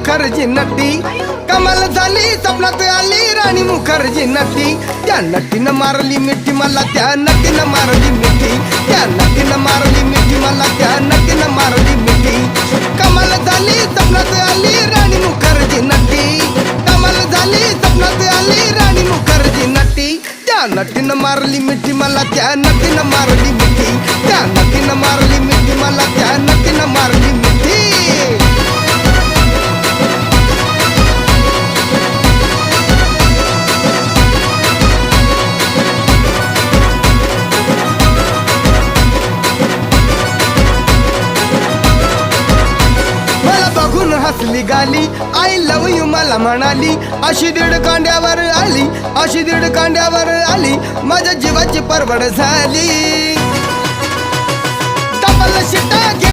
मुखर्जी नटी कमाल झाली स्वप्नात आली राणी मुखर्जी नटी त्या नटीनं मारली मिठी मला त्या नटीनं मारली मिठी त्या नटीनं मारली मिठी मला त्या नटीनं मारली मिठी कमाल झाली स्वप्नात आली राणी मुखर्जी नटी कमाल झाली स्वप्नात आली राणी मुखर्जी नटी त्या नटीनं मारली मिठी मला त्या नटीनं मारली मिठी त्या नटीनं मारली मिठी मला त्या नटीनं मारली मिठी हसली गाली आय लव यू मला म्हणाली अशी दीड कांड्यावर आली अशी दीड कांड्यावर आली माझ्या जीवाची परवड झाली डबल शिटा